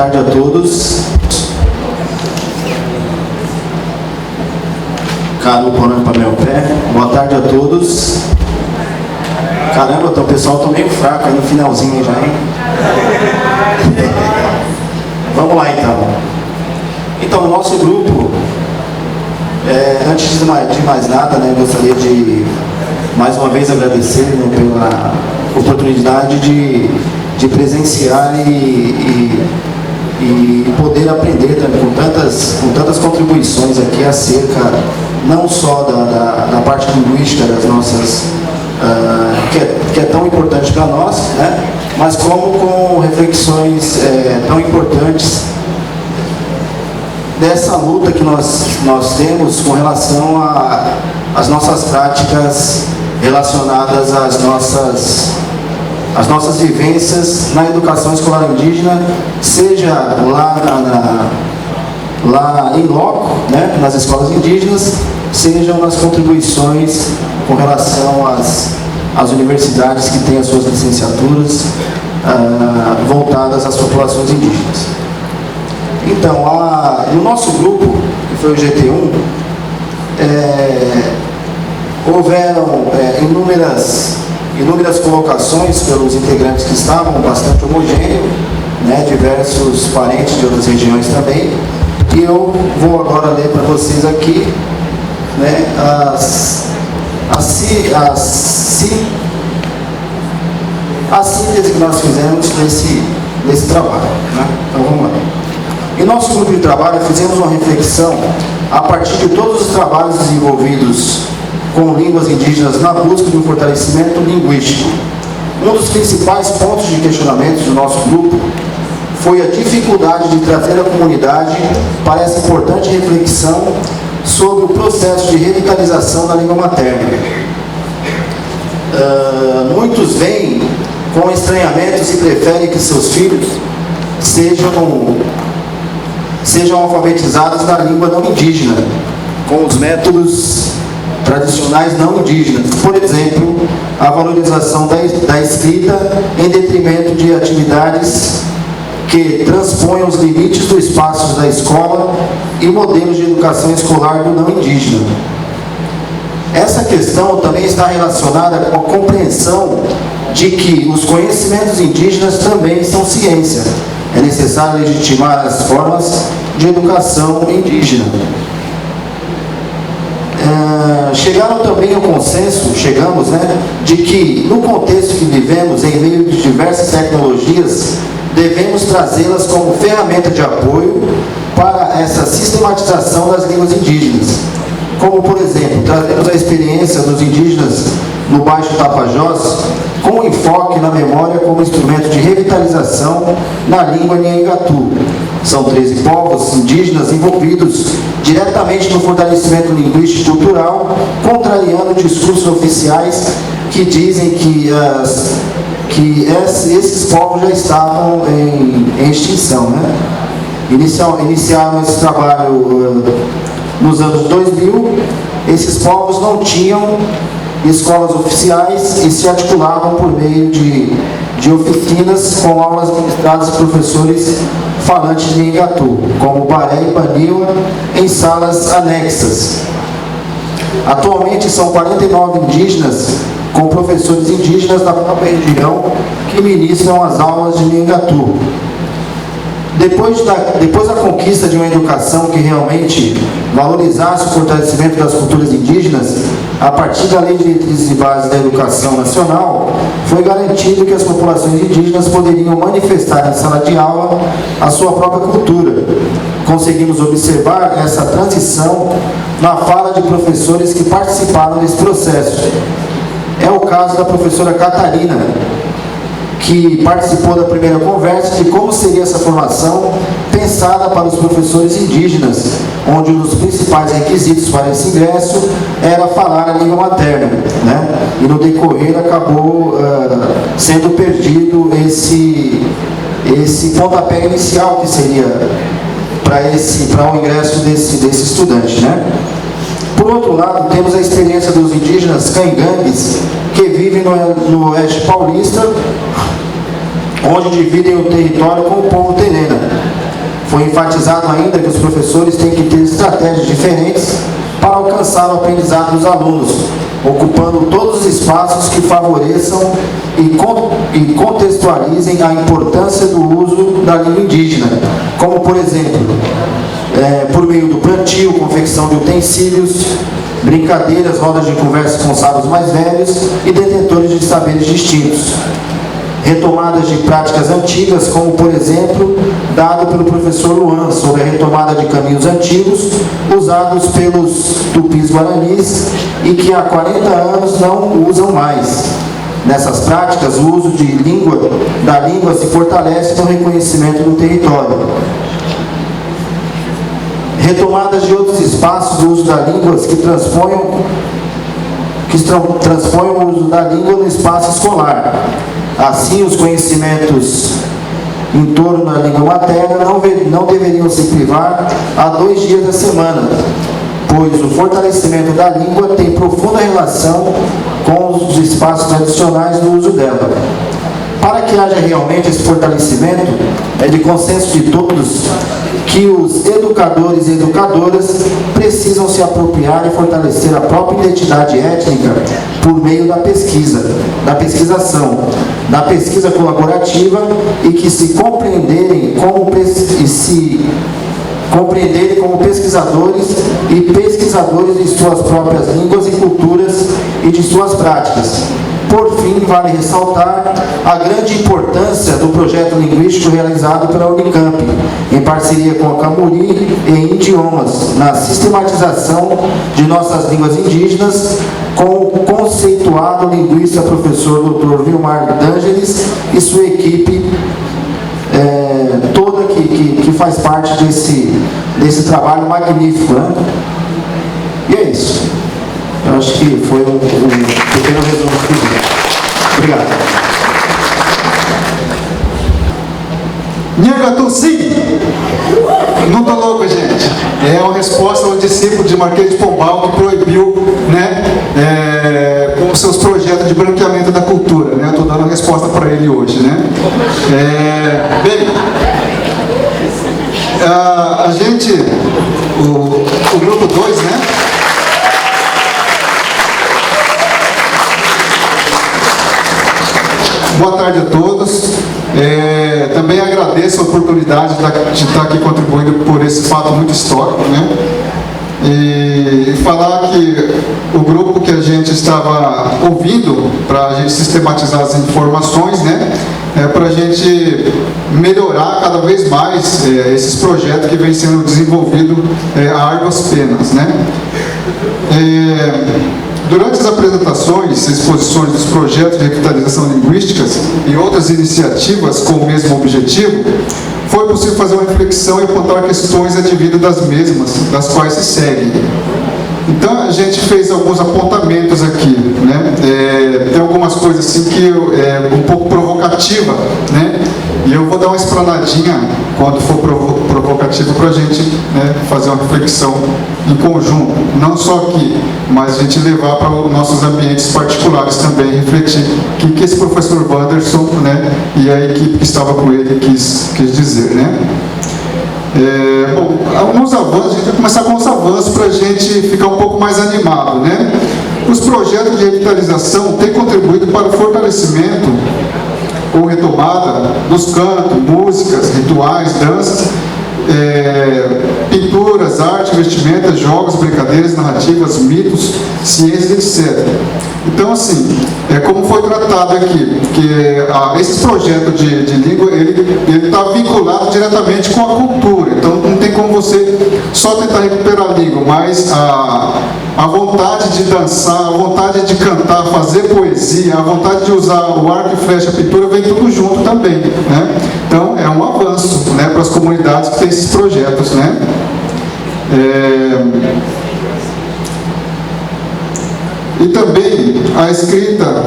tarde a todos. Caro Porão para meu pé. Boa tarde a todos. Caramba, o pessoal está meio fraco aí no finalzinho já, hein? Vamos lá então. Então, o nosso grupo, antes de mais nada, né, gostaria de mais uma vez agradecer, né, pela oportunidade de presenciar e poder aprender, né, com tantas contribuições aqui acerca não só da parte linguística das nossas, que é tão importante para nós, né, mas como com reflexões tão importantes dessa luta que nós temos com relação às nossas práticas relacionadas às nossas vivências na educação escolar indígena, seja lá em loco, né, nas escolas indígenas, sejam nas contribuições com relação às universidades que têm as suas licenciaturas voltadas às populações indígenas. Então, no nosso grupo, que foi o GT1, houveram inúmeras colocações pelos integrantes que estavam, bastante homogêneo, né, diversos parentes de outras regiões também, e eu vou agora ler para vocês aqui, né, a síntese que nós fizemos nesse trabalho, né? Então vamos lá. Em nosso grupo de trabalho fizemos uma reflexão a partir de todos os trabalhos desenvolvidos com línguas indígenas na busca de um fortalecimento linguístico. Um dos principais pontos de questionamento do nosso grupo foi a dificuldade de trazer a comunidade para essa importante reflexão sobre o processo de revitalização da língua materna. Muitos veem com estranhamentos e preferem que seus filhos sejam alfabetizados na língua não indígena, com os métodos tradicionais não indígenas. Por exemplo, a valorização da escrita em detrimento de atividades que transpõem os limites do espaço da escola e modelos de educação escolar do não indígena. Essa questão também está relacionada com a compreensão de que os conhecimentos indígenas também são ciência. É necessário legitimar as formas de educação indígena. Chegamos né, de que no contexto que vivemos, em meio de diversas tecnologias, devemos trazê-las como ferramenta de apoio para essa sistematização das línguas indígenas. Como, por exemplo, trazemos a experiência dos indígenas no Baixo Tapajós, com enfoque na memória como instrumento de revitalização na língua Nhanhangatu. São 13 povos indígenas envolvidos diretamente no fortalecimento linguístico e cultural, contrariando discursos oficiais que dizem que esses povos já estavam em extinção, né? Iniciaram esse trabalho nos anos 2000. Esses povos não tinham escolas oficiais e se articulavam por meio de oficinas com aulas ministradas por professores falantes de Nhanhangatu, como Baré e Baniwa, em salas anexas. Atualmente são 49 indígenas com professores indígenas da própria região que ministram as aulas de Nhanhangatu. Depois da conquista de uma educação que realmente valorizasse o fortalecimento das culturas indígenas, a partir da Lei de Diretrizes e Bases da Educação Nacional, foi garantido que as populações indígenas poderiam manifestar em sala de aula a sua própria cultura. Conseguimos observar essa transição na fala de professores que participaram desse processo. É o caso da professora Catarina, que participou da primeira conversa de como seria essa formação pensada para os professores indígenas, onde um dos principais requisitos para esse ingresso era falar a língua materna, né? E no decorrer acabou sendo perdido esse pontapé inicial que seria para o ingresso desse estudante, né? Por outro lado, temos a experiência dos indígenas cangangues que vivem no Oeste Paulista, onde dividem o território com o povo terena. Foi enfatizado ainda que os professores têm que ter estratégias diferentes para alcançar o aprendizado dos alunos, ocupando todos os espaços que favoreçam e contextualizem a importância do uso da língua indígena, como, por exemplo, por meio do plantio, confecção de utensílios, brincadeiras, rodas de conversa com sábios mais velhos e detentores de saberes distintos. Retomadas de práticas antigas, como, por exemplo, dado pelo professor Luan, sobre a retomada de caminhos antigos usados pelos tupis-guaranis e que há 40 anos não usam mais. Nessas práticas, o uso da língua se fortalece no reconhecimento do território. Retomadas de outros espaços do uso da língua que transponham o uso da língua no espaço escolar. Assim, os conhecimentos em torno da língua materna não deveriam se privar a 2 dias da semana, pois o fortalecimento da língua tem profunda relação com os espaços tradicionais do uso dela. Para que haja realmente esse fortalecimento, é de consenso de todos que os educadores e educadoras precisam se apropriar e fortalecer a própria identidade étnica por meio da pesquisa, da pesquisação, da pesquisa colaborativa e que se compreenderem como pesquisadores e pesquisadores de suas próprias línguas e culturas e de suas práticas. Por fim, vale ressaltar a grande importância do projeto linguístico realizado pela Unicamp, em parceria com a Camuri e Idiomas, na sistematização de nossas línguas indígenas, com o conceituado linguista professor Dr. Vilmar D'Angelis e sua equipe toda que faz parte desse trabalho magnífico, né? E é isso. Eu acho que foi um pequeno resumo que fiz. Obrigado. Nhangatuci! Não tô louco, gente. É uma resposta ao discípulo de Marquês de Pombal que proibiu, né, com seus projetos de branqueamento da cultura, né? Eu tô dando a resposta para ele hoje, né? Bem, a gente, o grupo 2, né? Boa tarde a todos. Também agradeço a oportunidade de estar aqui contribuindo por esse fato muito histórico, né? E falar que o grupo que a gente estava ouvindo para a gente sistematizar as informações, né? Para a gente melhorar cada vez mais esses projetos que vêm sendo desenvolvidos a árduas penas, né? Durante as apresentações e exposições dos projetos de revitalização linguísticas e outras iniciativas com o mesmo objetivo, foi possível fazer uma reflexão e apontar questões advindas das mesmas, das quais se seguem. Então, a gente fez alguns apontamentos aqui, né? Tem algumas coisas assim que um pouco provocativa, né? E eu vou dar uma explanadinha quando for provocativo para a gente, né, fazer uma reflexão em conjunto, não só aqui, mas a gente levar para os nossos ambientes particulares também, refletir o que esse professor Wanderson, né, e a equipe que estava com ele quis dizer, né? Bom, alguns avanços, a gente vai começar com os avanços para a gente ficar um pouco mais animado, né? Os projetos de revitalização têm contribuído para o fortalecimento ou retomada dos cantos, músicas, rituais, danças, pinturas, arte, vestimentas, jogos, brincadeiras, narrativas, mitos, ciências, etc. Então, assim, como foi tratado aqui, que esses projetos de língua, ele está vinculado diretamente com a cultura. Então, não tem como você só tentar recuperar a língua, mas a vontade de dançar, a vontade de cantar, fazer poesia, a vontade de usar o arco e flecha, a pintura, vem tudo junto também, né? Então, é um avanço, né, para as comunidades que têm esses projetos, né? E também na escrita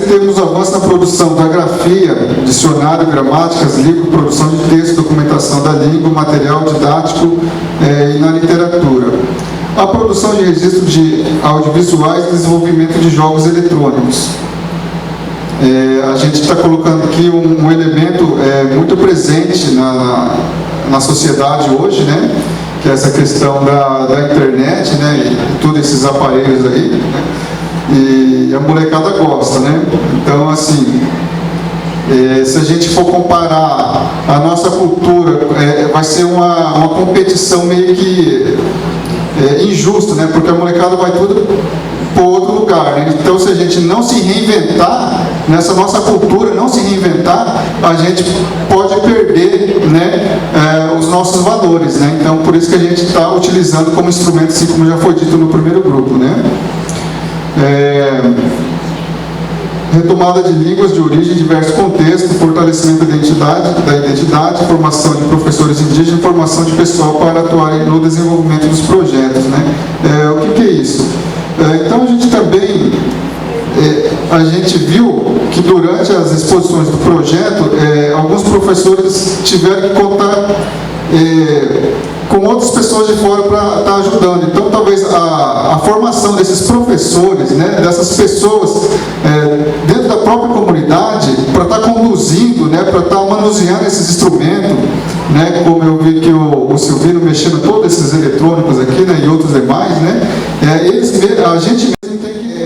temos avanço na produção da grafia, dicionário, gramáticas, livro, produção de texto, documentação da língua, material didático e na literatura. A produção de registros de audiovisuais e desenvolvimento de jogos eletrônicos. A gente está colocando aqui um elemento muito presente na sociedade hoje, né? Que é essa questão da internet, né? E todos esses aparelhos aí, né? E a molecada gosta, né? Então, assim, se a gente for comparar a nossa cultura, vai ser uma competição meio que injusta, né? Porque a molecada vai tudo para outro lugar, né? Então, se a gente não se reinventar, nessa nossa cultura, não se reinventar, a gente pode perder, né, os nossos valores, né? Então, por isso que a gente está utilizando como instrumento, assim como já foi dito no primeiro grupo, né? Retomada de línguas de origem em diversos contextos, fortalecimento da identidade, formação de professores indígenas, formação de pessoal para atuarem no desenvolvimento dos projetos, né? O que é isso? Então, a gente também, a gente viu que durante as exposições do projeto, alguns professores tiveram que contar com outras pessoas de fora para estar ajudando. Então, talvez a formação desses professores, né, dessas pessoas dentro da própria comunidade, para estar conduzindo, né, para estar manuseando esses instrumentos, né, como eu vi que o Silvino mexendo todos esses eletrônicos aqui, né, e outros demais, né, a gente mesmo tem que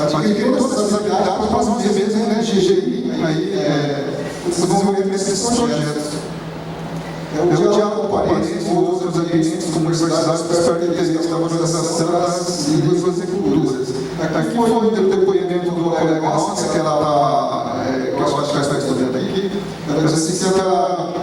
adquirir todas essas habilidades para fazer mesmo, né, GGI, desenvolvimento desses projetos. O diálogo com parentes e outros ambientes, como universidades, para perto do interesse da valorização das línguas e culturas. Aqui foi o depoimento do colega nossa, que ela que eu acho que ela está estudando aqui, ela disse assim que ela,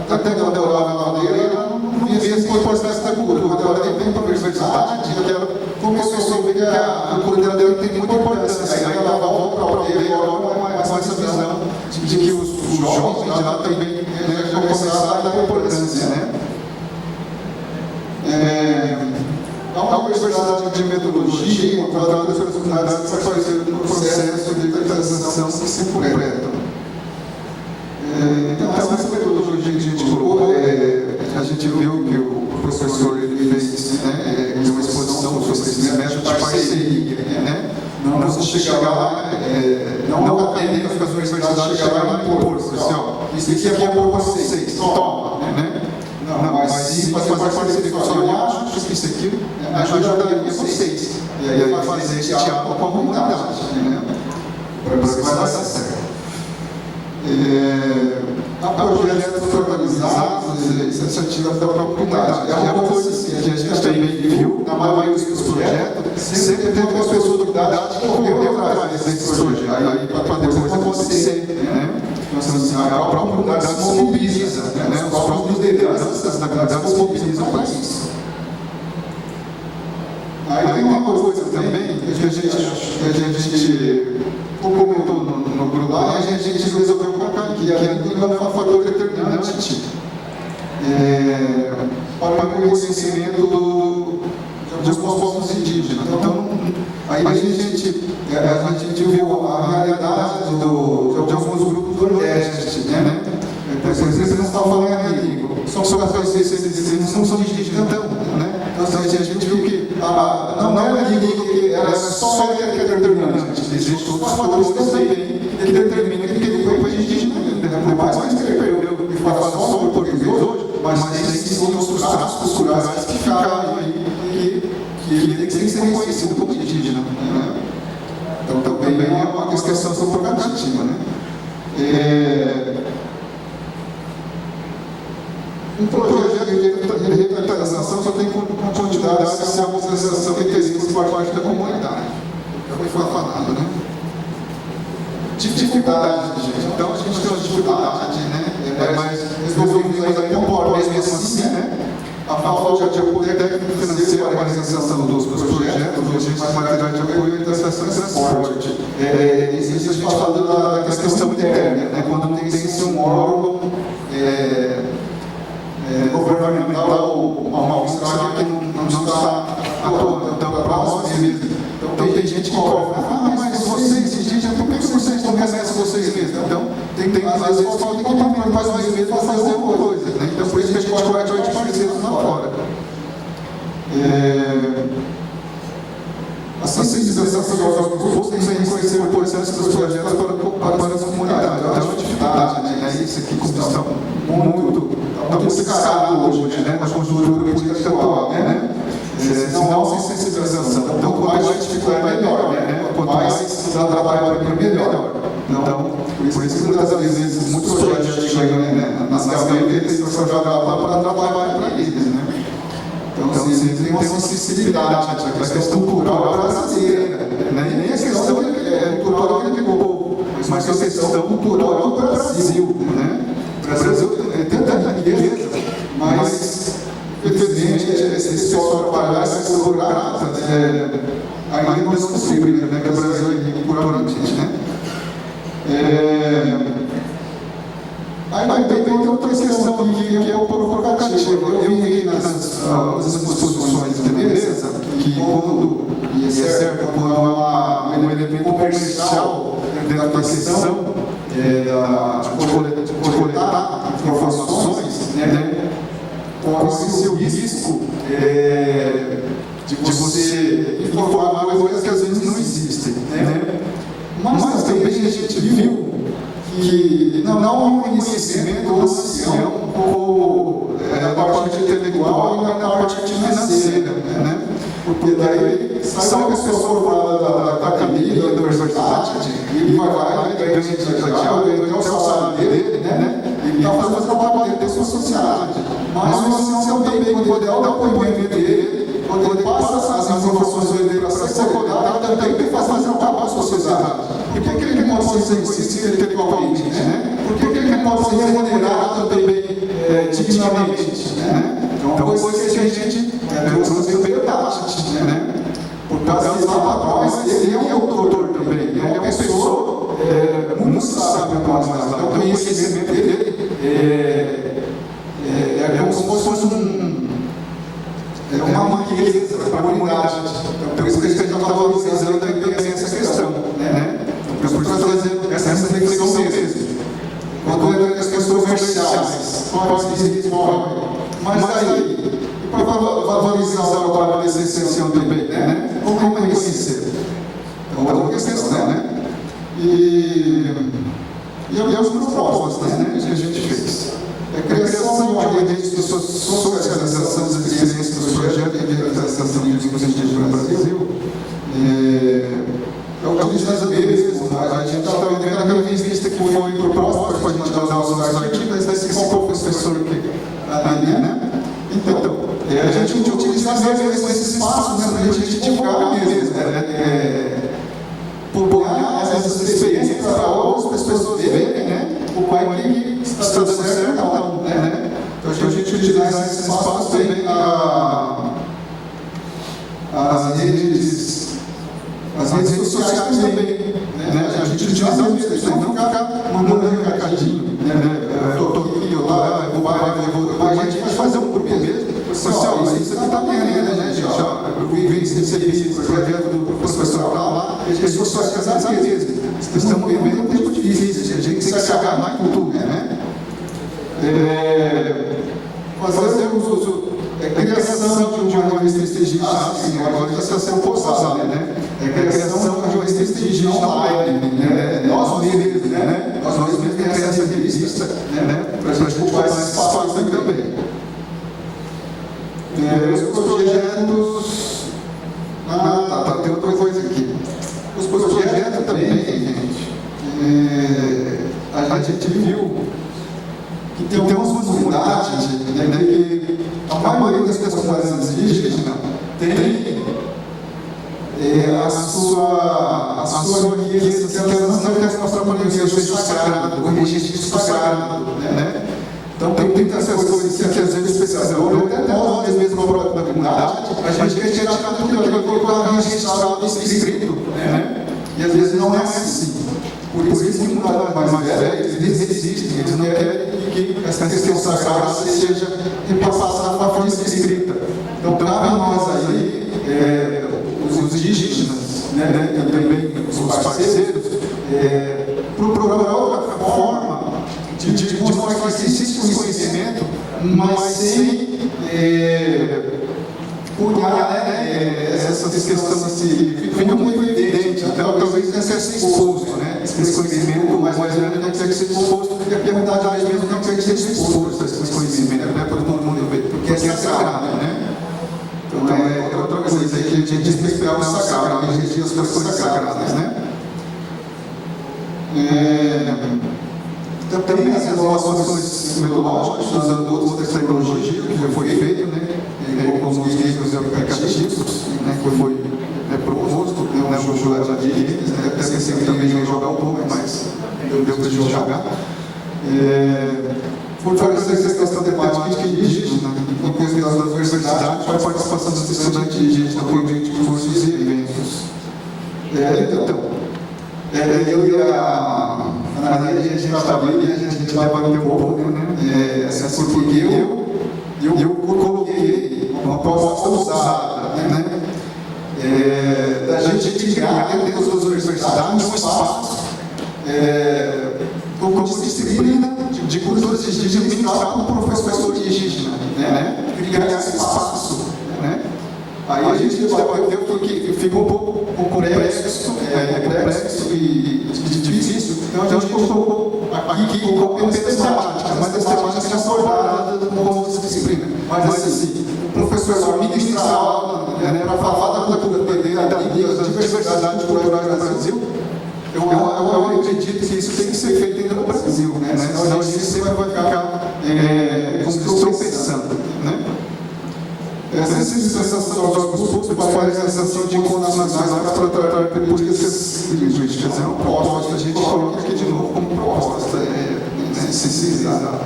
até quando ela estava na maneira, ela não via essa importância da cultura. Quando ela vem para a universidade, ela começou a ver que a cultura dela tem muita importância. Aí ela volta para ver agora mais essa visão de que os jovens de lá também já começaram a dar importância, né? A Universidade de Metodologia, enquadrada pelas comunidades que participaram no processo de transição que se completam. Então, essa metodologia que a gente colocou, a gente viu que o professor ele fez, né, uma exposição sobre esse método de parceria, né? Não se chegar lá, não atendendo as universidades chegar lá e impor, assim, ó, isso aqui é bom para vocês, toma, né? Não, mas sim fazer parceria com eu acho que isso aqui ajudaria vocês. E aí fazer esse diálogo com a comunidade, né? Para que vai dar certo. Há projetos organizados, iniciativas da própria comunidade. É uma coisa assim, a gente também viu, na maioria dos projetos, sempre teve uma pessoa da comunidade que correu atrás desses projetos, aí para depois acontecer, né? Então, assim, a própria comunidade se mobiliza, né? Os próprios lideranças da comunidade se mobilizam para isso. Aí tem uma coisa também que a gente comentou no grupo lá, a gente resolveu colocar aqui, que a língua é um fator determinante para o conhecimento de alguns povos indígenas. Então, aí a gente viu a realidade de alguns grupos do Nordeste, né? Por exemplo, não estão falando a língua, são eles não são indígenas, então, né? Então, a gente viu que não é a língua que era só ela que é determinante, existem outros fatores também que determinam que ele foi indígena ainda. Por mais que ele perdeu e fala só o português hoje, mas tem sim outros traços culturais que ficaram aí que ele tem que ser reconhecido como indígena, né? Então, também é uma questão provocativa, né? Um projeto de revitalização só tem continuidade se a mobilização tem interesse por parte da comunidade. Já foi falado, né? Dificuldade, gente. Então a gente tem uma dificuldade, né? Mas resolvemos ainda compor mesmo assim, né? A falta de apoio técnico financeiro para a realização dos projetos, logística, material de apoio e estação de transporte. Isso a gente falando da questão interna, né? Quando não tem um órgão governamental ou uma organização que não está atuando. Então, para nós mesmos. Então, tem gente que cobra. Mas vocês indígenas, por que vocês não reconhecem vocês mesmos? Então, às vezes falta equipamento para nós mesmos para fazer uma coisa, né? Então, por isso que a gente corre de parceiros lá fora. A sensibilização dos órgãos públicos é reconhecer a importância dos projetos para as comunidades. Então, a dificuldade, né? Isso aqui como está muito descarado hoje, né? Na conjuntura política atual, né? Se não há sensibilização. Então, quanto mais dificuldade, melhor, né? Quanto mais dá trabalho para melhor. Então, por isso que muitas vezes muitos projetos chegam, né, nas gavetas e são jogados lá para dar trabalho para eles, né? Então, assim, tem uma sensibilidade da questão cultural brasileira, né? Nem a questão cultural do povo, mas a questão cultural do Brasil, né? O Brasil tem tanta riqueza, mas, infelizmente, esse pessoal trabalhar, esses burocratas, ainda não descobriram, né? Que o Brasil é rico culturalmente, né? Aí tem outra questão que é o provocativo. Eu vi nas exposições de beleza que quando, e é certo, quando há um elemento comercial dentro da questão de coletar informações, né, corre-se o risco de você informar coisas que às vezes não existem, né? Mas também a gente viu que não há um conhecimento ancião na parte intelectual e na parte financeira, né? Porque daí sai uma pessoa fora da academia, da universidade, e vai lá e ganha o salário dele, né? E está fazendo o trabalho dele com a sociedade. Mas o ancião também, quando dá o depoimento dele, quando ele passa as informações dele para ser coletadas, também faz fazer o trabalho com a sociedade. E por que ele não pode ser conhecido intelectualmente, né? Por que ele não pode ser remunerado também dignamente, né? Então, coisa que a gente trouxe liberdade, né? Por causa desse rapaz, ele é um doutor também, ele é uma pessoa muito sábia para nós. Então, o conhecimento dele é como se fosse uma riqueza para a comunidade. Então, por isso que a gente está valorizando também essa questão, né? Por isso que nós estamos fazendo essa reflexão mesmo. Quando entra as questões comerciais, mas aí, para valorizar o trabalho desse ancião também, né? Como reconhecer? Então, outra questão, né? E as propostas, né, que a gente fez. A criação de uma rede de socialização das experiências dos projetos de realização de livros indígenas no Brasil. É o que diz mesmo. A gente estava vendo aquela revista que foi proposta para a gente usar os artigos, mas que ficou o professor ali, né? Então, a gente utiliza mesmo esses espaços, né, para a gente divulgar mesmo, publicar essas experiências para outras pessoas verem, né, o que está dando certo ou não, né? Então, a gente utiliza esses espaços também, as redes sociais também, né? A gente utiliza isso, não ficar mandando recadinho, né? Eu estou aqui, eu lá, eu vou a gente vai fazer um grupo mesmo. Pessoal, isso aqui está bem, né, gente? Eu vi esse projeto do professor lá, as pessoas sociais mesmo. Estamos vivendo um tempo difícil, a gente tem que se agarrar em tudo, né? Fazer uso. Criação de uma revista digital, agora já está sendo postada, né? Criação de uma revista digital online, né? Nós mesmos, né? Nós mesmos criamos essa revista, né? Para a gente ocupar esse espaço também. Os projetos. Tem outra coisa aqui. Os projetos também, gente. A gente viu que tem algumas comunidades, né, que a maioria das comunidades indígenas tem a sua riqueza, que elas não querem mostrar para ninguém, o registro sagrado, o registro sagrado, né? Então tem muitas coisas que às vezes pesquisadores, até nós mesmos da comunidade, a gente quer tirar tudo aquilo que colocar registrado escrito, né? E às vezes não é assim. Por isso que muitos mais velhos, eles resistem, eles não querem que essa questão sagrada seja repassada na forma escrita. Então, cabe a nós aí, os indígenas, né, e também os parceiros, procurar outra forma de mostrar que existe um conhecimento, mas sem cunhar essas questão assim, fica muito evidente, então talvez tenha que ser exposto, né? Esse conhecimento mais grande não tem que ser exposto, porque a comunidade mesmo não tem que ser exposto, esse conhecimento, né? Para todo mundo ver, porque é sagrado, né? Então é outra coisa aí que a gente respeitar o sagrado, a gente diz as coisas sagradas, né? Também as inovações metodológicas, usando outras tecnologias, que já foi feito, né? Como os livros e aplicativos, né? Que foi proposto, né? O jogo de games, né? Até pensei que também ia jogar um pouco, mas deu para jogar. Foi fazer essa questão temática indígena, no curso das universidades, com a participação dos estudantes indígenas por meio de cursos e eventos. Eu e a Ana, a gente estava ali, a gente debateu um pouco, né? Assim, porque eu coloquei uma proposta ousada, né? Da gente criar dentro das universidades um espaço como disciplina de culturas indígenas ministrado por professor indígena, né? Criar esse espaço, né? Aí a gente debateu porque ficou um pouco complexo e difícil, então a gente colocou aqui como apenas temática, mas as temáticas já são abordadas como disciplina. Mas assim, o professor ministra a aula para falar da cultura da diversidade cultural no Brasil. Eu acredito que isso tem que ser feito ainda no Brasil, né? Senão a gente sempre vai ficar tropeçando, né? Essa sensação aos órgãos públicos parece a sensação de encontros nacionais para tratar políticas linguísticas. É uma proposta, a gente coloca aqui de novo como proposta, sensibilizar,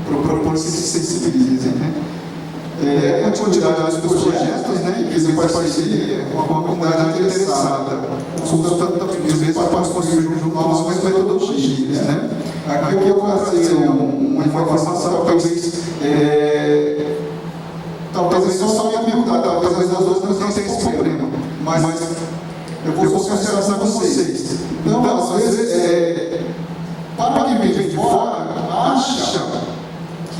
propor que se sensibilizem, né? A quantidade dos projetos, né, que faz parceria com a comunidade interessada, consultando também para construir junto novas metodologias, né? Aqui eu vou trazer uma informação, talvez só minha pergunta, talvez as outras não tenham esse problema, mas eu vou conversar com vocês. Então, às vezes, para quem vem de fora, acha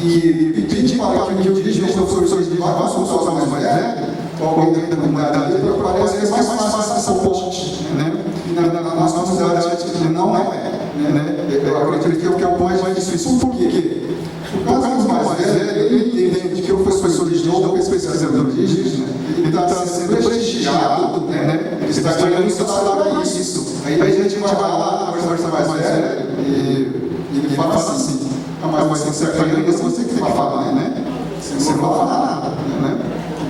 que pedir para que o dirigente do professor de vá consultar mais velho, ou alguém da comunidade, parece que é mais fácil essa ponte, né? Na nossa comunidade não é, né? Eu acredito que é o mais difícil. Por quê? Porque o caso mais velho, ele entende que o professor indígena, o pesquisador indígena, ele está sendo prestigiado, né? Ele está ganhando salário para isso. Aí a gente vai lá, conversa mais velho, e ele fala assim: mas você está ganhando, você que tem que falar, né? Você não vai falar nada, né?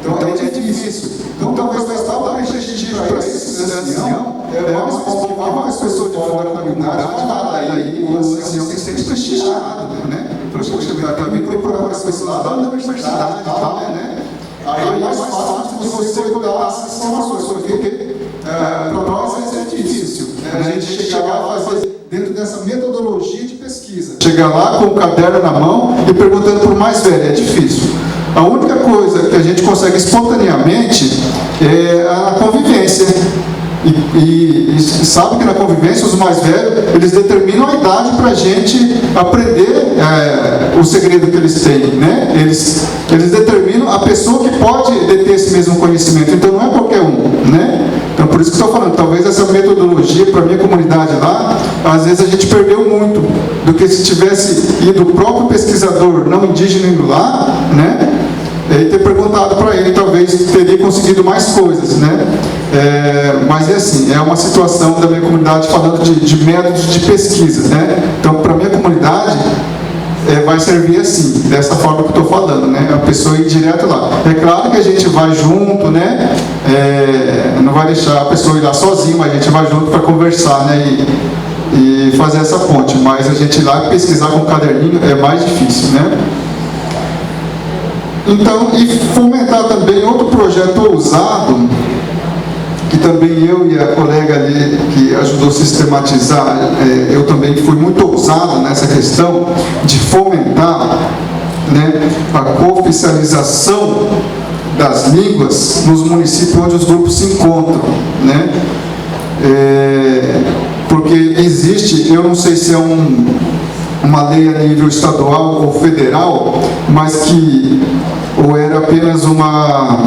Então é difícil. Então talvez o Estado dá prestígio para esse ancião, mais que várias pessoas de fora da comunidade, aí o ancião tem que ser prestigiado, né? Poxa, está vindo procurar as pessoas lá da universidade e tal, né? Aí é mais fácil de você coletar essas informações, porque para nós é difícil, né? A gente chegar lá e fazer dentro dessa metodologia de pesquisa. Chegar lá com o caderno na mão e perguntando para o mais velho, é difícil. A única coisa que a gente consegue espontaneamente é a convivência. E sabe que na convivência os mais velhos, eles determinam a idade para a gente aprender o segredo que eles têm, né? Eles determinam a pessoa que pode deter esse mesmo conhecimento, então não é qualquer um, né? Então por isso que estou falando, talvez essa metodologia para a minha comunidade lá, às vezes a gente perdeu muito, do que se tivesse ido o próprio pesquisador não indígena indo lá, né? E ter perguntado para ele, talvez teria conseguido mais coisas, né? Mas é assim, é uma situação da minha comunidade falando de métodos de pesquisa, né? Então, para a minha comunidade, vai servir assim, dessa forma que eu estou falando, né? A pessoa ir direto lá. É claro que a gente vai junto, né? Não vai deixar a pessoa ir lá sozinha, mas a gente vai junto para conversar, né? E fazer essa ponte. Mas a gente ir lá pesquisar com o caderninho é mais difícil, né? Então, e fomentar também outro projeto ousado, que também eu e a colega ali que ajudou a sistematizar, eu também fui muito ousado nessa questão de fomentar, né, a cooficialização das línguas nos municípios onde os grupos se encontram, né? Porque existe, eu não sei se é uma lei a nível estadual ou federal, mas que ou era apenas uma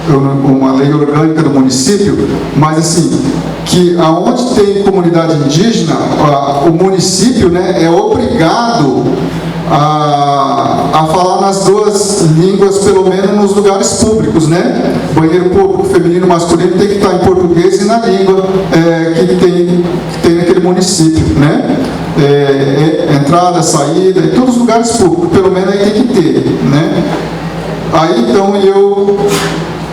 uma lei orgânica do município, mas assim, que aonde tem comunidade indígena, o município, né, é obrigado a falar nas duas línguas, pelo menos nos lugares públicos, né? Banheiro público, feminino, masculino, tem que estar em português e na língua que tem naquele município, né? Entrada, saída, em todos os lugares públicos, pelo menos aí tem que ter, né? Aí então eu,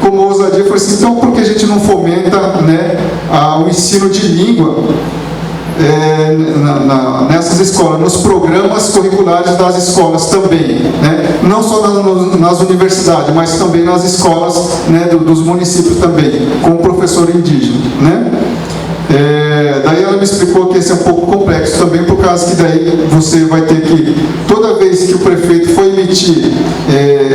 como ousadia, falei assim, então por que a gente não fomenta, né, o ensino de língua nessas escolas, nos programas curriculares das escolas também, né? Não só nas universidades, mas também nas escolas, né, dos municípios também, com o professor indígena, né? Daí ela me explicou que esse é um pouco complexo também, por causa que daí você vai ter que, toda vez que o prefeito for emitir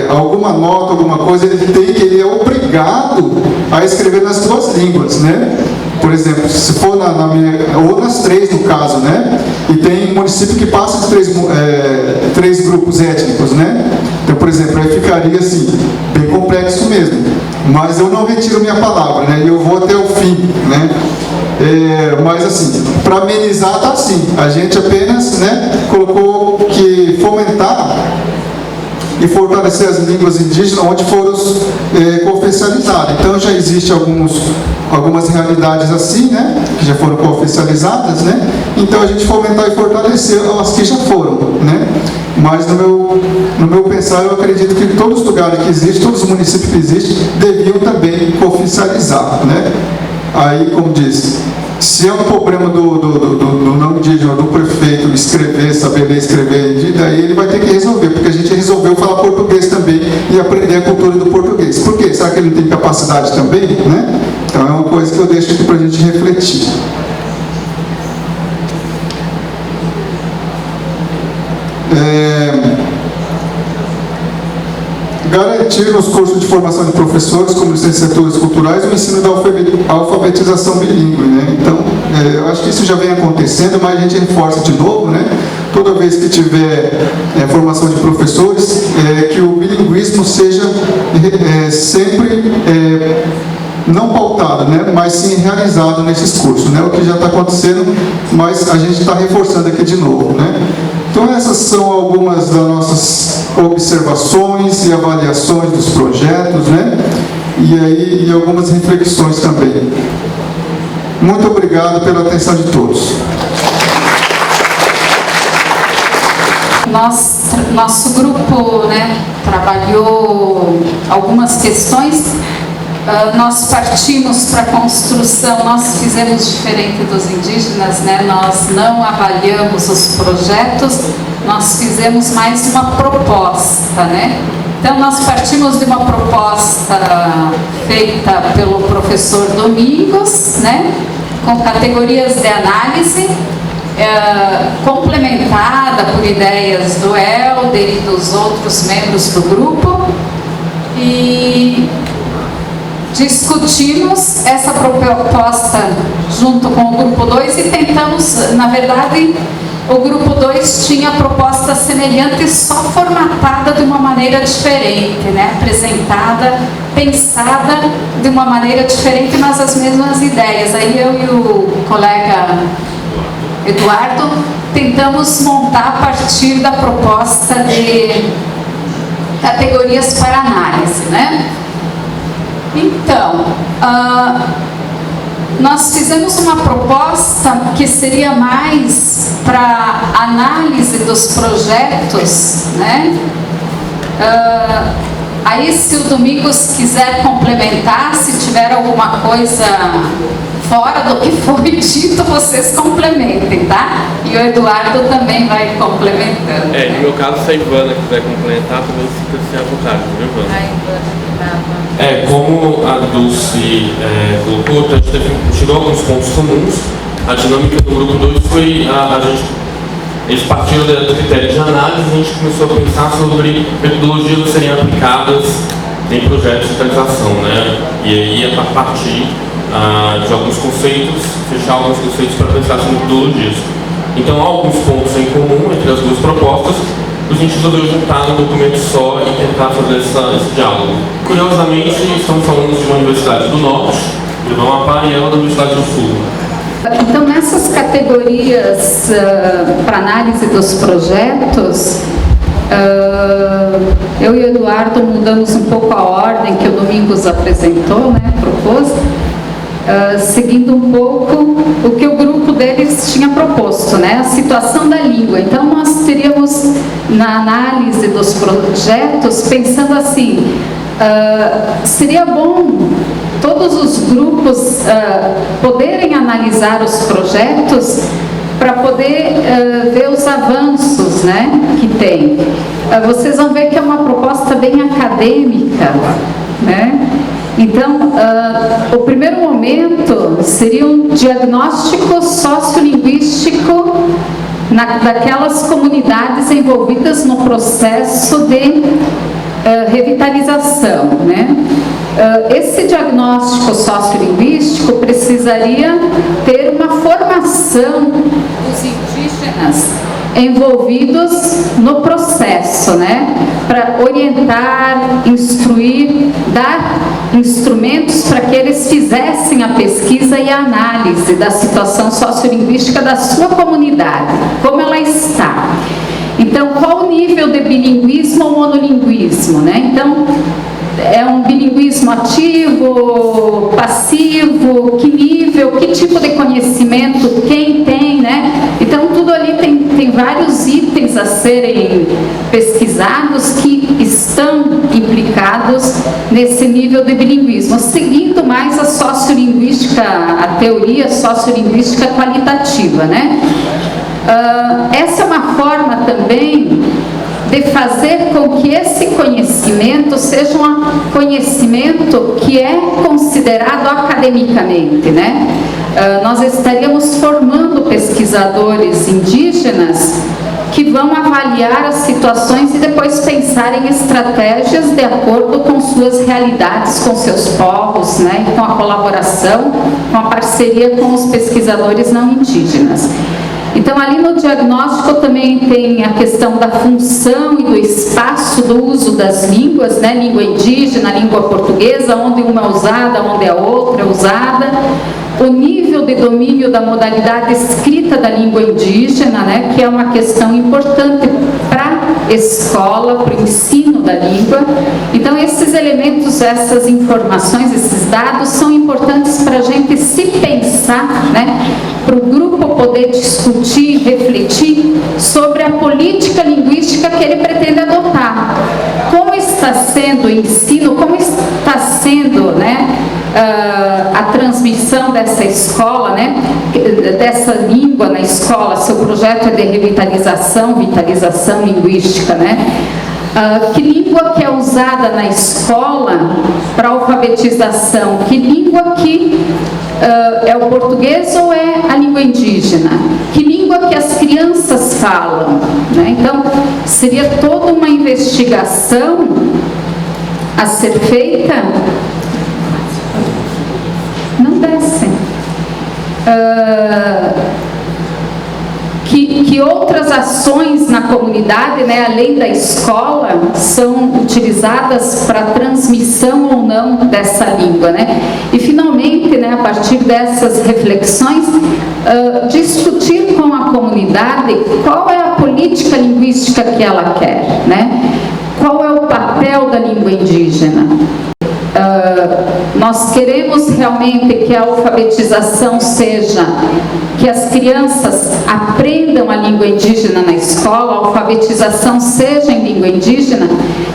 alguma nota, alguma coisa, ele é obrigado a escrever nas duas línguas, né? Por exemplo, se for ou nas três no caso, né? E tem município que passa de três grupos étnicos, né? Então, por exemplo, aí ficaria assim, bem complexo mesmo. Mas eu não retiro minha palavra, né? E eu vou até o fim, né? Mas assim, para amenizar tá assim, a gente apenas, né, colocou que fomentar e fortalecer as línguas indígenas onde foram oficializadas. Então já existe algumas realidades assim, né, que já foram oficializadas, né? Então a gente fomentar e fortalecer as que já foram, né? Mas no meu pensar, eu acredito que todos os lugares que existem, todos os municípios que existem, deviam também oficializar, né? Aí, como disse, se é um problema do não indígena, do prefeito escrever, saber ler, escrever, daí ele vai ter que resolver, porque a gente resolveu falar português também e aprender a cultura do português. Por quê? Será que ele não tem capacidade também, né? Então é uma coisa que eu deixo aqui para a gente refletir. Garantir nos cursos de formação de professores, como licenciaturas culturais, o ensino da alfabetização bilíngue, né? Então, eu acho que isso já vem acontecendo, mas a gente reforça de novo, né? Toda vez que tiver formação de professores, que o bilinguismo seja sempre não pautado, né, mas sim realizado nesses cursos, né? O que já está acontecendo, mas a gente está reforçando aqui de novo, né? Então essas são algumas das nossas observações e avaliações dos projetos, né? E algumas reflexões também. Muito obrigado pela atenção de todos. Nosso grupo, né, trabalhou algumas questões. Nós partimos para a construção, nós fizemos diferente dos indígenas, né? Nós não avaliamos os projetos, nós fizemos mais uma proposta, né? Então nós partimos de uma proposta feita pelo professor Domingos, né? Com categorias de análise, complementada por ideias do Helder e dos outros membros do grupo, e discutimos essa proposta junto com o grupo 2 e tentamos, na verdade, o grupo 2 tinha proposta semelhante, só formatada de uma maneira diferente, né? Apresentada, pensada de uma maneira diferente, mas as mesmas ideias. Aí eu e o colega Eduardo tentamos montar a partir da proposta de categorias para análise, né? Então, nós fizemos uma proposta que seria mais para análise dos projetos, né? Aí, se o Domingos quiser complementar, se tiver alguma coisa fora do que foi dito, vocês complementem, tá? E o Eduardo também vai complementando. No meu caso, se a Ivana quiser complementar, também fica-se à vontade, viu, Ivana? A Ivana estava... Como a Dulce colocou, a gente tirou alguns pontos comuns. A dinâmica do grupo 2 foi eles partiram do critério de análise e a gente começou a pensar sobre metodologias que seriam aplicadas em projetos de digitalização, né? E aí, a partir de alguns conceitos, fechar alguns conceitos para pensar sobre metodologias. Então, há alguns pontos em comum entre as duas propostas, a gente resolveu juntar num documento só e tentar fazer esse diálogo. Curiosamente, estamos falando de uma universidade do Norte, do Amapá, e ela da Universidade do Sul. Então, nessas categorias para análise dos projetos, eu e o Eduardo mudamos um pouco a ordem que o Domingos apresentou, né, propôs, seguindo um pouco o que o grupo deles tinha proposto, né, a situação da língua. Então, nós teríamos, na análise dos projetos, pensando assim, seria bom todos os grupos poderem analisar os projetos para poder ver os avanços, né, que tem. Vocês vão ver que é uma proposta bem acadêmica, né? Então, o primeiro momento seria um diagnóstico sociolinguístico daquelas comunidades envolvidas no processo de revitalização, né? Esse diagnóstico sociolinguístico precisaria ter uma formação dos indígenas envolvidos no processo, né? Para orientar, instruir, dar instrumentos para que eles fizessem a pesquisa e a análise da situação sociolinguística da sua comunidade, como ela está. Então, qual o nível de bilinguismo ou monolinguismo, né? Então, é um bilinguismo ativo, passivo, que nível, que tipo de conhecimento, quem tem, né? Então, tudo ali tem vários itens a serem pesquisados que estão implicados nesse nível de bilinguismo, seguindo mais a sociolinguística, a teoria sociolinguística qualitativa, né? Essa é uma forma também de fazer com que esse conhecimento seja um conhecimento que é considerado academicamente, né? Nós estaríamos formando pesquisadores indígenas que vão avaliar as situações e depois pensar em estratégias de acordo com suas realidades, com seus povos, né? Com a colaboração, com a parceria com os pesquisadores não indígenas. Então, ali no diagnóstico também tem a questão da função e do espaço do uso das línguas, né? Língua indígena, língua portuguesa, onde uma é usada, onde a outra é usada. O nível de domínio da modalidade escrita da língua indígena, né? Que é uma questão importante para a escola, para o ensino da língua. Então, esses elementos, essas informações, esses dados são importantes para a gente se pensar, né? Para o grupo poder discutir, refletir sobre a política linguística que ele pretende adotar. Como está sendo o ensino, como está sendo, né, a transmissão dessa escola, né, dessa língua na escola, seu projeto é de revitalização, vitalização linguística, né? Que língua que é usada na escola para alfabetização? Que língua que é o português ou é a língua indígena? Que língua que as crianças falam, né? Então, seria toda uma investigação a ser feita. Não descem. Que outras ações na comunidade, né, além da escola, são utilizadas para a transmissão ou não dessa língua, né? E finalmente, né, a partir dessas reflexões, discutir com a comunidade qual é a política linguística que ela quer, né? Qual é o papel da língua indígena? Nós queremos realmente que a alfabetização seja, que as crianças aprendam a língua indígena na escola, a alfabetização seja em língua indígena.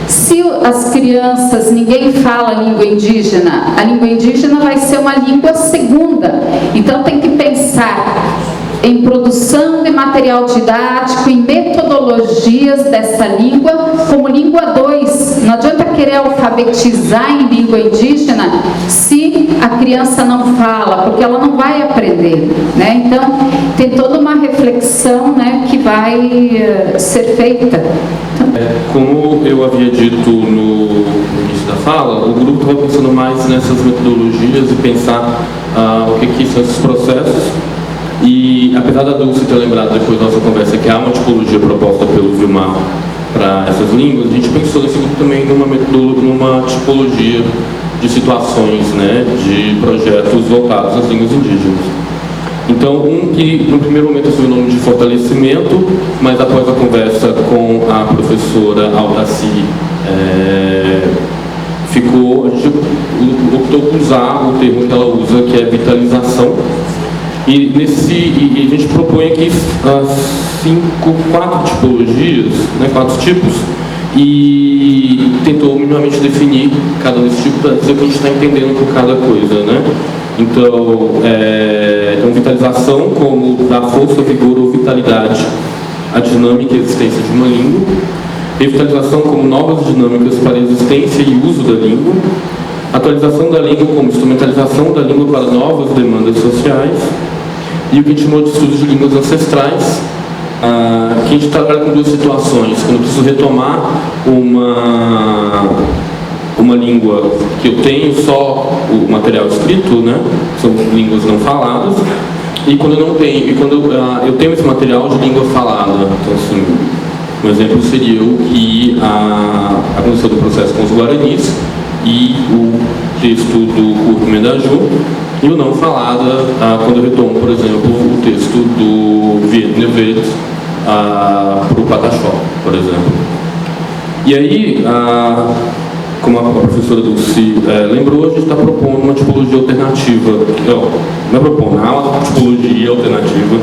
Se as crianças, ninguém fala a língua indígena vai ser uma língua segunda. Então tem que pensar em produção de material didático, em metodologias dessa língua como língua 2. Não adianta querer alfabetizar em língua indígena se a criança não fala, porque ela não vai aprender, né? Então, tem toda uma reflexão, né, que vai ser feita. Como eu havia dito no início da fala, o grupo estava pensando mais nessas metodologias e pensar o que são esses processos. E apesar da Dulce ter lembrado depois da nossa conversa que há uma tipologia proposta pelo Vilmar para essas línguas, a gente pensou nesse grupo também numa tipologia de situações, né, de projetos voltados às línguas indígenas. Então, que no primeiro momento assumiu o nome de fortalecimento, mas após a conversa com a professora Aldaci, a gente optou por usar o termo que ela usa, que é vitalização. E a gente propõe aqui 4 tipologias, né, 4 tipos, e tentou minimamente definir cada um desses tipos para dizer o que a gente está entendendo por cada coisa, né? Então, vitalização como dar força, vigor ou vitalidade à dinâmica e existência de uma língua. Revitalização como novas dinâmicas para a existência e uso da língua. Atualização da língua como instrumentalização da língua para novas demandas sociais. E o que a gente chamou de estudos de línguas ancestrais, que a gente trabalha com 2 situações. Quando eu preciso retomar uma língua que eu tenho só o material escrito, né? São línguas não faladas, e quando eu não tenho, e quando eu tenho esse material de língua falada. Então, assim, um exemplo seria o que aconteceu do processo com os Guaranis e o texto do Curto Medaju, e o não falada, quando eu retomo, por exemplo, o texto do Viet Nevet para o Pataxó, por exemplo. E aí, como a professora Dulce lembrou, a gente está propondo uma tipologia alternativa. Não é propondo, há uma tipologia alternativa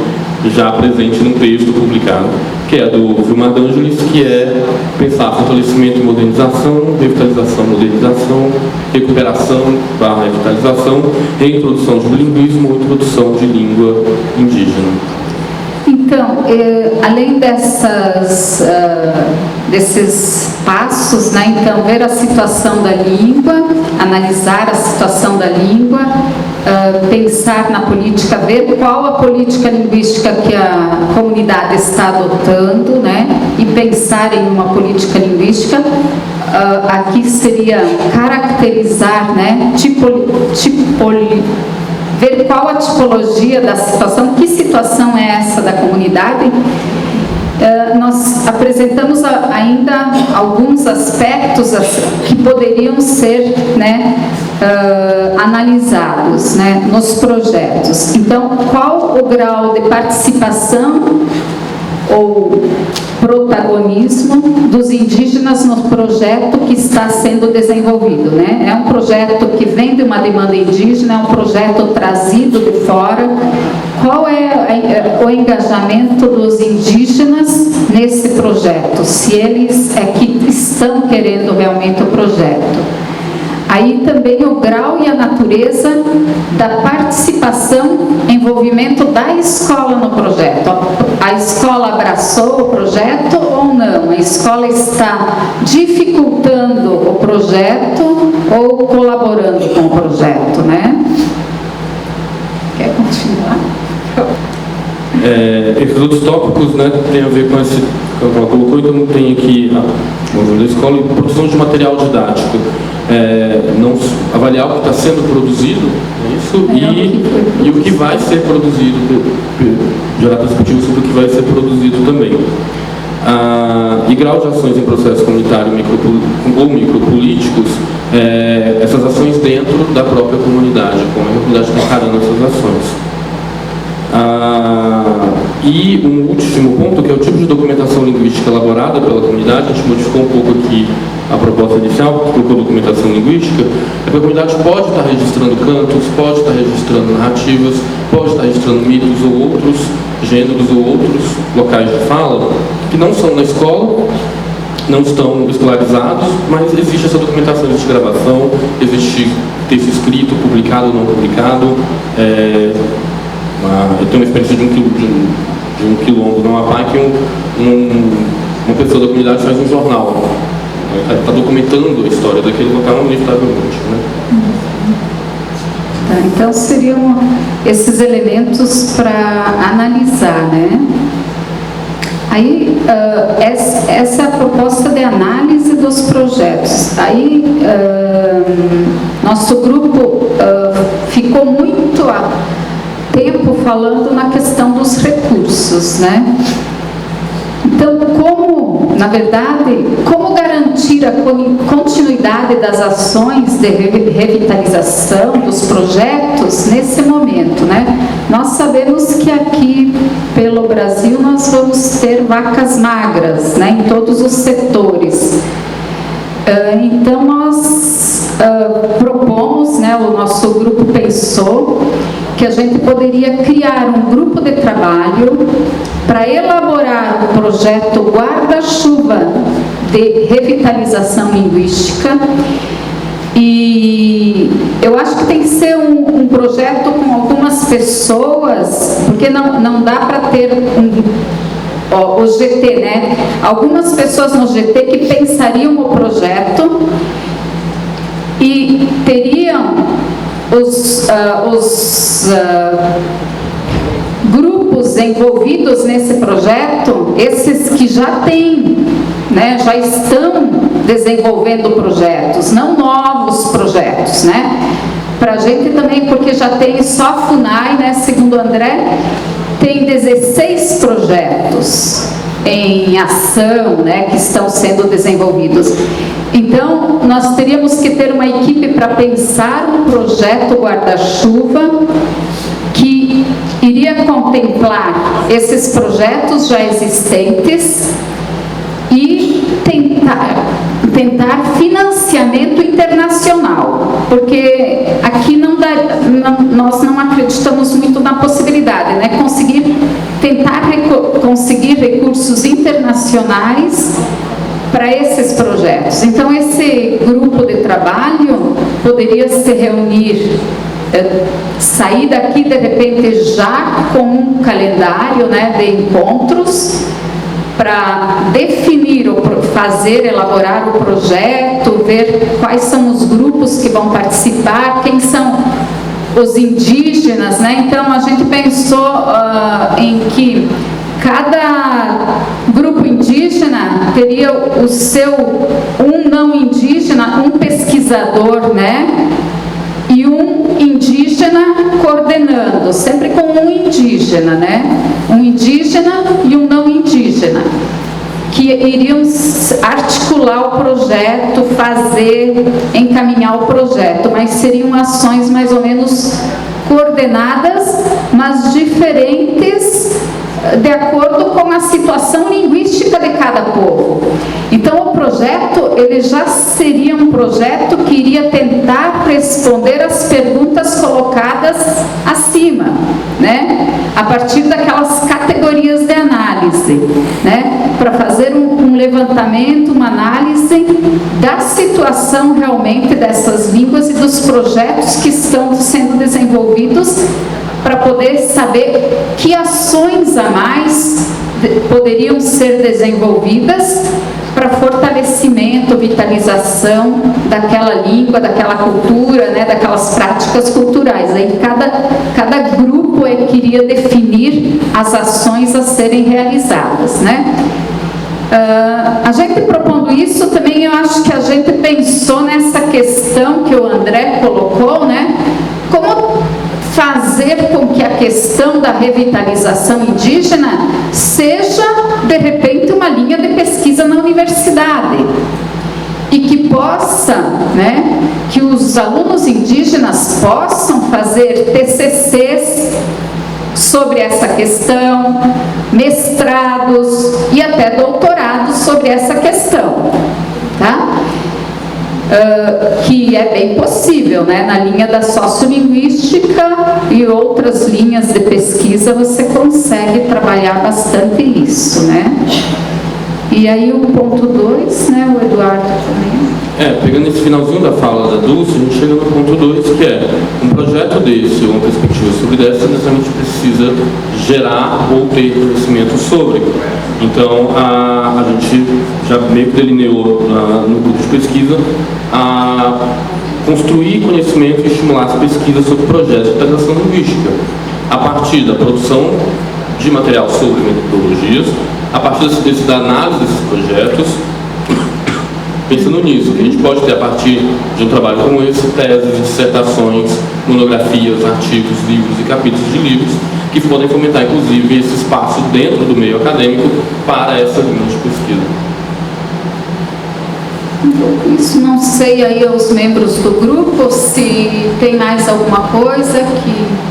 já presente num texto publicado, que é do Vilmar D'Angelis, que é pensar fortalecimento e modernização, revitalização, modernização, recuperação / revitalização, reintrodução de bilinguismo ou introdução de língua indígena. Então, além desses passos, né, então, ver a situação da língua, analisar a situação da língua, pensar na política, ver qual a política linguística que a comunidade está adotando, né, e pensar em uma política linguística. Aqui seria caracterizar, né, ver qual a tipologia da situação, que situação é essa da comunidade. Nós apresentamos ainda alguns aspectos que poderiam ser, né, analisados, né, nos projetos. Então, qual o grau de participação ou protagonismo dos indígenas no projeto que está sendo desenvolvido, né? É um projeto que vem de uma demanda indígena, é um projeto trazido de fora. Qual é o engajamento dos indígenas nesse projeto? Se eles que estão querendo realmente o projeto. Aí também o grau e a natureza da participação, envolvimento da escola no projeto. A escola abraçou o projeto ou não? A escola está dificultando o projeto ou colaborando com o projeto, né? Quer continuar? Esses outros tópicos, né, tem a ver com esse que ela colocou, então tem aqui a escola e produção de material didático. Avaliar o que está sendo produzido, isso, e o que vai ser produzido, gerar perspectiva sobre o que vai ser produzido também. E grau de ações em processo comunitário ou micropolíticos, essas ações dentro da própria comunidade, como a comunidade está encarando essas ações. E um último ponto, que é o tipo de documentação linguística elaborada pela comunidade. A gente modificou um pouco aqui a proposta inicial, que colocou documentação linguística, é que a comunidade pode estar registrando cantos, pode estar registrando narrativas, pode estar registrando mitos ou outros gêneros ou outros locais de fala, que não são na escola, não estão escolarizados, mas existe essa documentação, existe gravação, existe texto escrito, publicado ou não publicado. Eu tenho uma experiência de um quilombo no Amapá, que uma pessoa da comunidade faz um jornal, está documentando a história daquele local inevitavelmente, né? Então seriam esses elementos para analisar, né? Aí, essa é a proposta de análise dos projetos. Aí, nosso grupo ficou muito tempo falando na questão dos recursos, né? Então, como na verdade, como garantir a continuidade das ações de revitalização dos projetos nesse momento, né? Nós sabemos que aqui pelo Brasil nós vamos ter vacas magras, né, em todos os setores. Então nós propomos, né, o nosso grupo pensou que a gente poderia criar um grupo de trabalho para elaborar o projeto guarda-chuva de revitalização linguística. E eu acho que tem que ser um projeto com algumas pessoas, porque não dá para ter o GT, né? Algumas pessoas no GT que pensariam o projeto e teriam os grupos envolvidos nesse projeto, esses que já têm, né, já estão desenvolvendo projetos, não novos projetos, né? Para a gente também, porque já tem só a FUNAI, né, segundo o André, tem 16 projetos em ação, né, que estão sendo desenvolvidos. Então, nós teríamos que ter uma equipe para pensar um projeto guarda-chuva que iria contemplar esses projetos já existentes e tentar financiamento internacional, porque aqui nós não acreditamos muito na possibilidade, né? Tentar conseguir recursos internacionais para esses projetos. Então, esse grupo de trabalho poderia se reunir, sair daqui de repente já com um calendário, né, de encontros para definir, elaborar o projeto, ver quais são os grupos que vão participar, quem são os indígenas, né? Então a gente pensou em que cada grupo indígena teria o seu, um não indígena, um pesquisador, né? E um indígena coordenando, sempre com um indígena, né? Um indígena e um não indígena, que iriam articular o projeto, encaminhar o projeto, mas seriam ações mais ou menos coordenadas, mas diferentes de acordo com a situação linguística de cada povo. Então o projeto, ele já seria um projeto que iria tentar responder as perguntas colocadas acima, né? A partir daquelas categorias de análise, né? Para fazer um levantamento, uma análise da situação realmente dessas línguas e dos projetos que estão sendo desenvolvidos, para poder saber que ações a mais poderiam ser desenvolvidas para fortalecimento, vitalização daquela língua, daquela cultura, né, daquelas práticas culturais. Aí cada grupo queria definir as ações a serem realizadas, né? A gente propondo isso também, eu acho que a gente pensou nessa questão que o André colocou, né? Como fazer com que a questão da revitalização indígena seja, de repente, uma linha de pesquisa na universidade e que possa, né, que os alunos indígenas possam fazer TCCs sobre essa questão, mestrados e até doutorados sobre essa questão, tá? Que é bem possível, né? Na linha da sociolinguística e outras linhas de pesquisa você consegue trabalhar bastante isso, né? E aí o ponto 2, né, o Eduardo também. Pegando esse finalzinho da fala da Dulce, a gente chega no ponto 2, que é um projeto desse, uma perspectiva sobre dessa, necessariamente precisa gerar ou ter conhecimento sobre. Então, a gente já meio que delineou no grupo de pesquisa construir conhecimento e estimular as pesquisas sobre projetos de integração linguística, a partir da produção de material sobre metodologias, a partir da análise desses projetos. Pensando nisso, a gente pode ter, a partir de um trabalho como esse, teses, dissertações, monografias, artigos, livros e capítulos de livros, que podem fomentar, inclusive, esse espaço dentro do meio acadêmico para essa linha de pesquisa. Isso, não sei aí aos membros do grupo se tem mais alguma coisa que